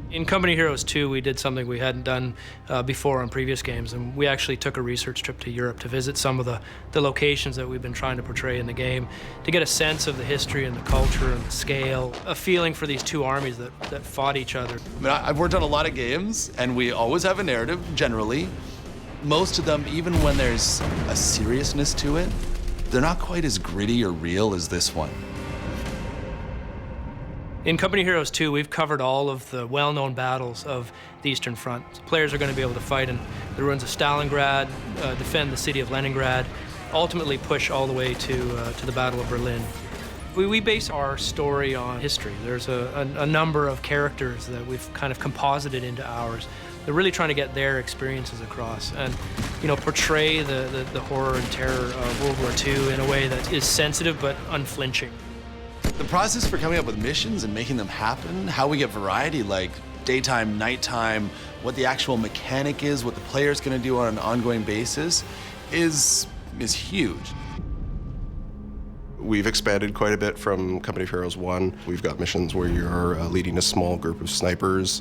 In Company Heroes 2, we did something we hadn't done before on previous games, and we actually took a research trip to Europe to visit some of the locations that we've been trying to portray in the game, to get a sense of the history and the culture and the scale, a feeling for these two armies that fought each other. I mean, I've worked on a lot of games, and we always have a narrative, generally. Most of them, even when there's a seriousness to it, they're not quite as gritty or real as this one. In Company Heroes 2, we've covered all of the well-known battles of the Eastern Front. Players are going to be able to fight in the ruins of Stalingrad, defend the city of Leningrad, ultimately push all the way to the Battle of Berlin. We base our story on history. There's a number of characters that we've kind of composited into ours. They're really trying to get their experiences across and, you know, portray the horror and terror of World War II in a way that is sensitive but unflinching. The process for coming up with missions and making them happen, how we get variety like daytime, nighttime, what the actual mechanic is, what the player's gonna do on an ongoing basis is huge. We've expanded quite a bit from Company of Heroes 1. We've got missions where you're leading a small group of snipers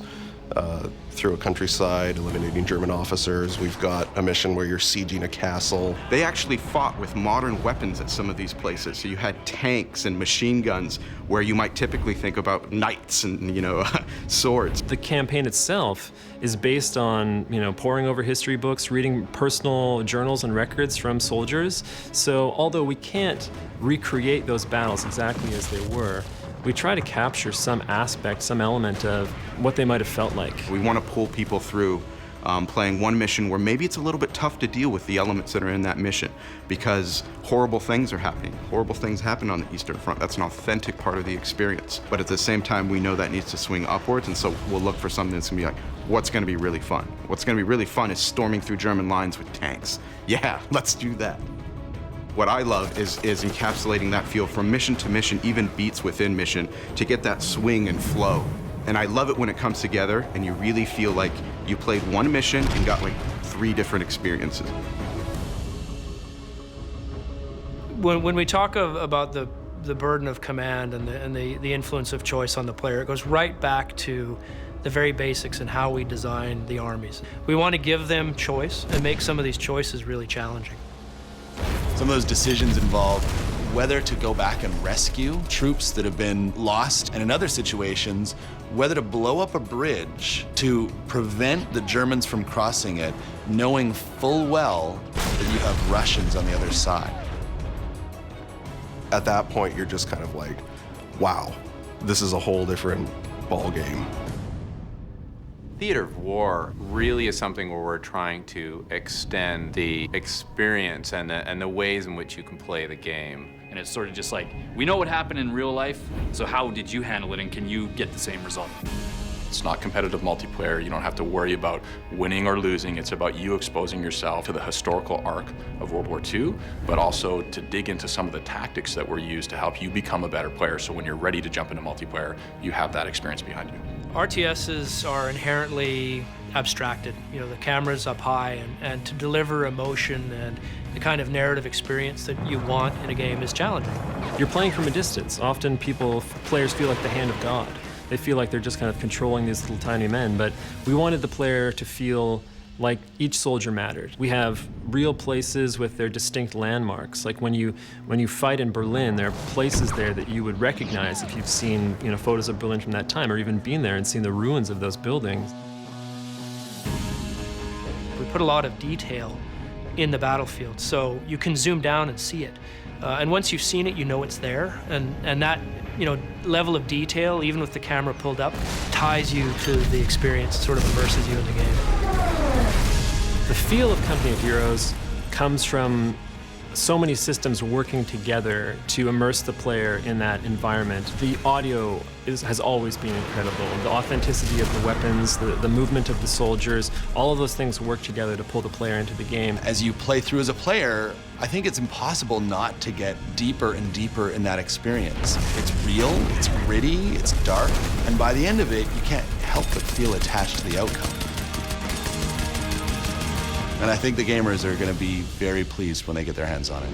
through a countryside, eliminating German officers. We've got a mission where you're sieging a castle. They actually fought with modern weapons at some of these places. So you had tanks and machine guns where you might typically think about knights and, you know, swords. The campaign itself is based on, you know, poring over history books, reading personal journals and records from soldiers. So although we can't recreate those battles exactly as they were, we try to capture some aspect, some element of what they might have felt like. We want to pull people through playing one mission where maybe it's a little bit tough to deal with the elements that are in that mission because horrible things are happening. Horrible things happen on the Eastern Front. That's an authentic part of the experience. But at the same time, we know that needs to swing upwards, and so we'll look for something that's going to be like, what's going to be really fun? What's going to be really fun is storming through German lines with tanks. Yeah, let's do that. What I love is encapsulating that feel from mission to mission, even beats within mission, to get that swing and flow. And I love it when it comes together and you really feel like you played one mission and got like 3 different experiences. When we talk about the burden of command and the influence of choice on the player, it goes right back to the very basics and how we design the armies. We want to give them choice and make some of these choices really challenging. Some of those decisions involve whether to go back and rescue troops that have been lost, and in other situations, whether to blow up a bridge to prevent the Germans from crossing it, knowing full well that you have Russians on the other side. At that point, you're just kind of like, wow, this is a whole different ball game. Theater of war really is something where we're trying to extend the experience and the ways in which you can play the game. And it's sort of just like, we know what happened in real life, so how did you handle it, and can you get the same result? It's not competitive multiplayer. You don't have to worry about winning or losing. It's about you exposing yourself to the historical arc of World War II, but also to dig into some of the tactics that were used to help you become a better player. So when you're ready to jump into multiplayer, you have that experience behind you. RTSs are inherently abstracted. You know, the camera's up high, and to deliver emotion and the kind of narrative experience that you want in a game is challenging. You're playing from a distance. Often players feel like the hand of God. They feel like they're just kind of controlling these little tiny men, but we wanted the player to feel like each soldier mattered. We have real places with their distinct landmarks. Like when you fight in Berlin, there are places there that you would recognize if you've seen, you know, photos of Berlin from that time, or even been there and seen the ruins of those buildings. We put a lot of detail in the battlefield, so you can zoom down and see it. And once you've seen it, you know it's there, and that, you know, level of detail, even with the camera pulled up, ties you to the experience, sort of immerses you in the game. The feel of Company of Heroes comes from so many systems working together to immerse the player in that environment. The audio has always been incredible. The authenticity of the weapons, the movement of the soldiers, all of those things work together to pull the player into the game. As you play through as a player, I think it's impossible not to get deeper and deeper in that experience. It's real, it's gritty, it's dark, and by the end of it, you can't help but feel attached to the outcome. And I think the gamers are going to be very pleased when they get their hands on it.